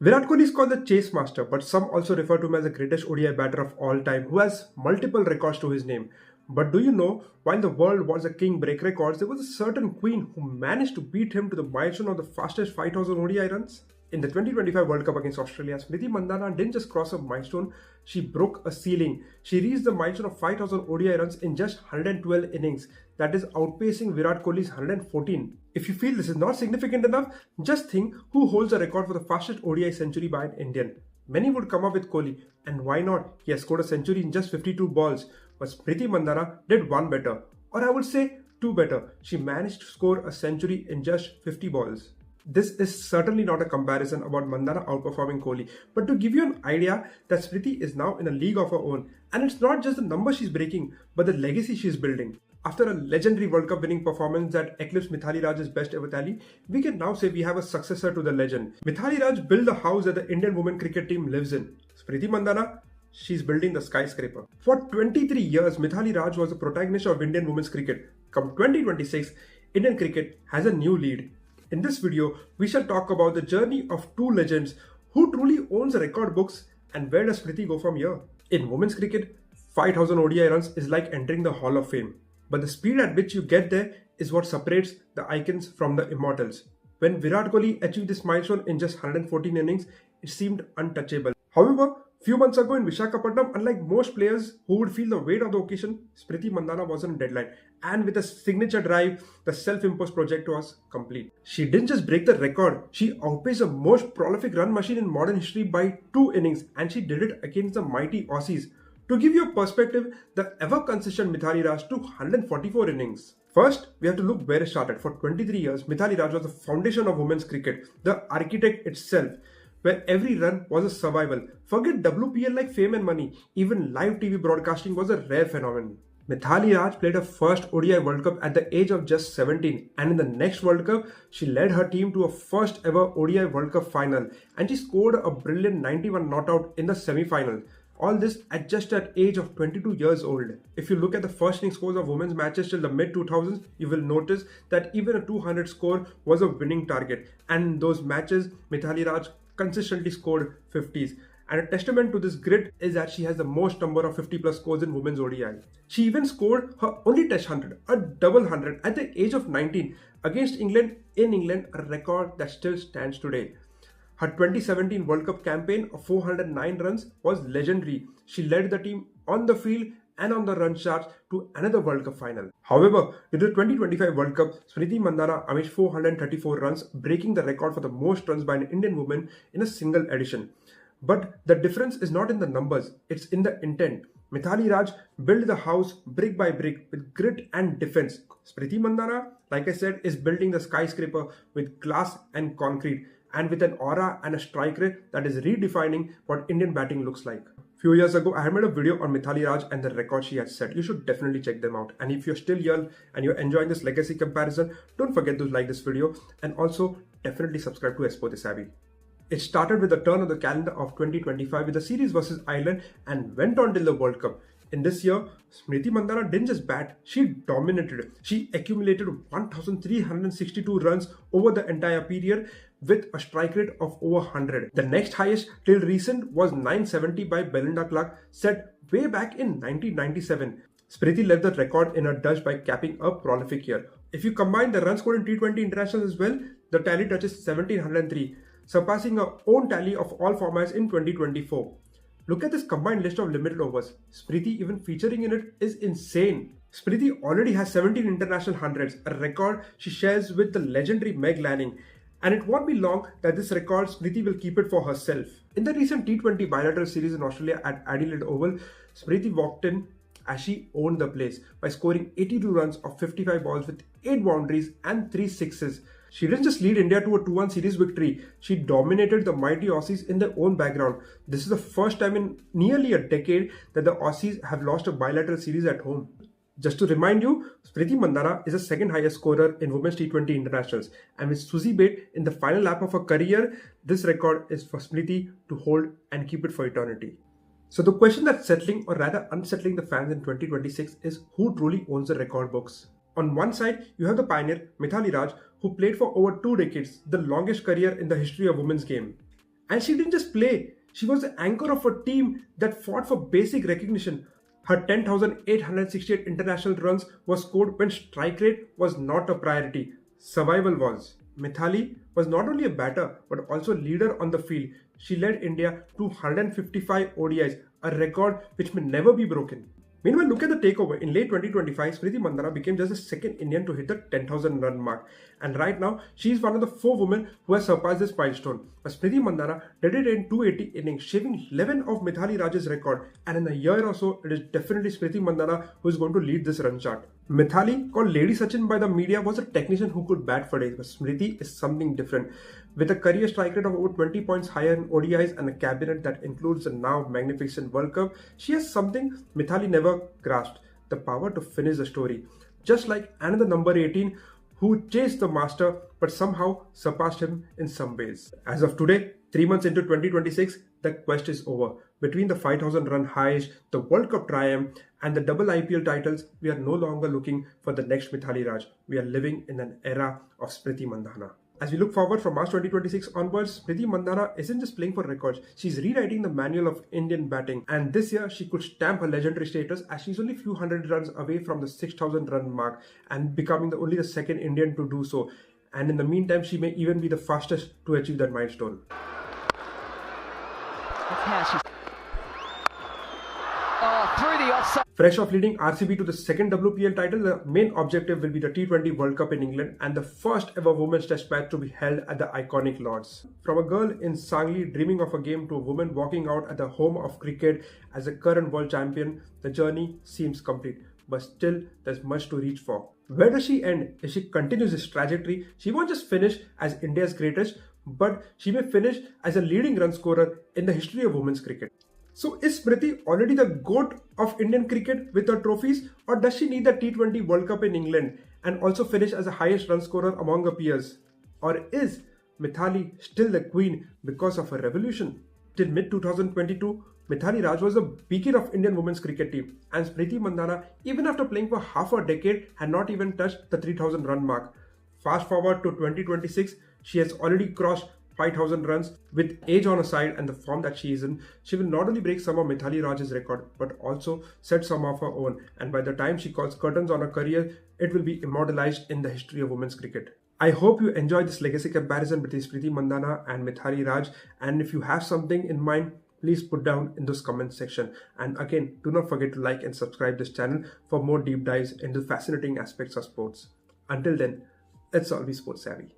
Virat Kohli is called the chase master, but some also refer to him as the greatest ODI batter of all time who has multiple records to his name. But do you know, while the world was a king break records, there was a certain queen who managed to beat him to the milestone of the fastest 5,000 ODI runs? In the 2025 World Cup against Australia, Smriti Mandhana didn't just cross a milestone, she broke a ceiling. She reached the milestone of 5,000 ODI runs in just 112 innings, that is outpacing Virat Kohli's 114. If you feel this is not significant enough, just think who holds the record for the fastest ODI century by an Indian. Many would come up with Kohli, and why not? He has scored a century in just 52 balls, but Smriti Mandhana did one better, or I would say two better. She managed to score a century in just 50 balls. This is certainly not a comparison about Mandhana outperforming Kohli, but to give you an idea that Smriti is now in a league of her own, and it's not just the number she's breaking, but the legacy she's building. After a legendary World Cup winning performance that eclipsed Mithali Raj's best ever tally, we can now say we have a successor to the legend. Mithali Raj built the house that the Indian women cricket team lives in. Smriti Mandhana, she's building the skyscraper. For 23 years, Mithali Raj was the protagonist of Indian women's cricket. Come 2026, Indian cricket has a new lead. In this video, we shall talk about the journey of two legends, who truly owns the record books and where does Smriti go from here. In women's cricket, 5,000 ODI runs is like entering the Hall of Fame. But the speed at which you get there is what separates the icons from the immortals. When Virat Kohli achieved this milestone in just 114 innings, it seemed untouchable. However, few months ago in Visakhapatnam, unlike most players who would feel the weight of the occasion, Smriti Mandhana was on a deadline. And with a signature drive, the self-imposed project was complete. She didn't just break the record, she outpaced the most prolific run machine in modern history by 2 innings, and she did it against the mighty Aussies. To give you a perspective, the ever-consistent Mithali Raj took 144 innings. First, we have to look where it started. For 23 years, Mithali Raj was the foundation of women's cricket, the architect itself, where every run was a survival. Forget WPL like fame and money, even live TV broadcasting was a rare phenomenon. Mithali Raj played her first ODI World Cup at the age of just 17, and in the next World Cup, she led her team to a first ever ODI World Cup final, and she scored a brilliant 91 not out in the semi-final. All this at just at age of 22 years old. If you look at the first inning scores of women's matches till the mid-2000s, you will notice that even a 200 score was a winning target. And in those matches, Mithali Raj consistently scored 50s. And a testament to this grit is that she has the most number of 50 plus scores in women's ODI. She even scored her only test 100, a double 100 at the age of 19 against England in England, a record that still stands today. Her 2017 World Cup campaign of 409 runs was legendary. She led the team on the field and on the run charts to another World Cup final. However, in the 2025 World Cup, Smriti Mandhana amassed 434 runs, breaking the record for the most runs by an Indian woman in a single edition. But the difference is not in the numbers, it's in the intent. Mithali Raj built the house brick by brick with grit and defense. Smriti Mandhana, like I said, is building the skyscraper with glass and concrete, and with an aura and a strike rate that is redefining what Indian batting looks like. Few years ago, I had made a video on Mithali Raj and the record she has set. You should definitely check them out. And if you're still young and you're enjoying this legacy comparison, don't forget to like this video and also definitely subscribe to Esporte Savvy. It started with the turn of the calendar of 2025 with the series versus Ireland and went on till the World Cup. In this year, Smriti Mandhana didn't just bat, she dominated. She accumulated 1,362 runs over the entire period with a strike rate of over 100. The next highest till recent was 970 by Belinda Clark, set way back in 1997. Smriti led the record in a Dutch by capping a prolific year. If you combine the runs scored in T20 internationals as well, the tally touches 1,703, surpassing her own tally of all formats in 2024. Look at this combined list of limited overs. Smriti even featuring in it is insane. Smriti already has 17 international hundreds, a record she shares with the legendary Meg Lanning. And it won't be long that this record Smriti will keep it for herself. In the recent T20 bilateral series in Australia at Adelaide Oval, Smriti walked in as she owned the place by scoring 82 runs of 55 balls with 8 boundaries and 3 sixes. She didn't just lead India to a 2-1 series victory, she dominated the mighty Aussies in their own background. This is the first time in nearly a decade that the Aussies have lost a bilateral series at home. Just to remind you, Smriti Mandhana is the second highest scorer in women's T20 internationals, and with Susie Bate in the final lap of her career, this record is for Smriti to hold and keep it for eternity. So the question that's settling or rather unsettling the fans in 2026 is who truly owns the record books. On one side, you have the pioneer Mithali Raj, who played for over 2 decades, the longest career in the history of women's game. And she didn't just play, she was the anchor of a team that fought for basic recognition. Her 10,868 international runs were scored when strike rate was not a priority, survival was. Mithali was not only a batter but also a leader on the field. She led India to 155 ODIs, a record which may never be broken. Meanwhile, look at the takeover. In late 2025, Smriti Mandhana became just the second Indian to hit the 10,000 run mark. And right now, she is one of the 4 women who has surpassed this milestone. But Smriti Mandhana did it in 280 innings, shaving 11 of Mithali Raj's record. And in a year or so, it is definitely Smriti Mandhana who is going to lead this run chart. Mithali, called Lady Sachin by the media, was a technician who could bat for days. But Smriti is something different. With a career strike rate of over 20 points higher in ODIs and a cabinet that includes the now magnificent World Cup, she has something Mithali never grasped: the power to finish the story. Just like another number 18 who chased the master but somehow surpassed him in some ways. As of today, 3 months into 2026, the quest is over. Between the 5,000 run highs, the World Cup triumph, and the double IPL titles, we are no longer looking for the next Mithali Raj. We are living in an era of Smriti Mandhana. As we look forward from March 2026 onwards, Smriti Mandhana isn't just playing for records, she's rewriting the manual of Indian batting. And this year, she could stamp her legendary status as she's only a few hundred runs away from the 6,000 run mark and becoming only the second Indian to do so. And in the meantime, she may even be the fastest to achieve that milestone. Through the offside. Fresh off leading RCB to the second WPL title, the main objective will be the T20 World Cup in England and the first ever women's test match to be held at the iconic Lords. From a girl in Sangli dreaming of a game to a woman walking out at the home of cricket as a current world champion, the journey seems complete. But still, there's much to reach for. Where does she end? If she continues this trajectory, she won't just finish as India's greatest, but she may finish as a leading run scorer in the history of women's cricket. So is Smriti already the GOAT of Indian cricket with her trophies, or does she need the T20 World Cup in England and also finish as the highest run scorer among her peers? Or is Mithali still the queen because of her revolution? Till mid-2022, Mithali Raj was the beacon of Indian women's cricket team, and Smriti Mandhana, even after playing for half a decade, had not even touched the 3,000 run mark. Fast forward to 2026, she has already crossed 5,000 runs. With age on her side and the form that she is in, she will not only break some of Mithali Raj's record but also set some of her own, and by the time she calls curtains on her career, it will be immortalized in the history of women's cricket. I hope you enjoyed this legacy comparison between Smriti Mandhana and Mithali Raj, and if you have something in mind, please put down in those comments section. And again, do not forget to like and subscribe this channel for more deep dives into fascinating aspects of sports. Until then, it's always sports savvy.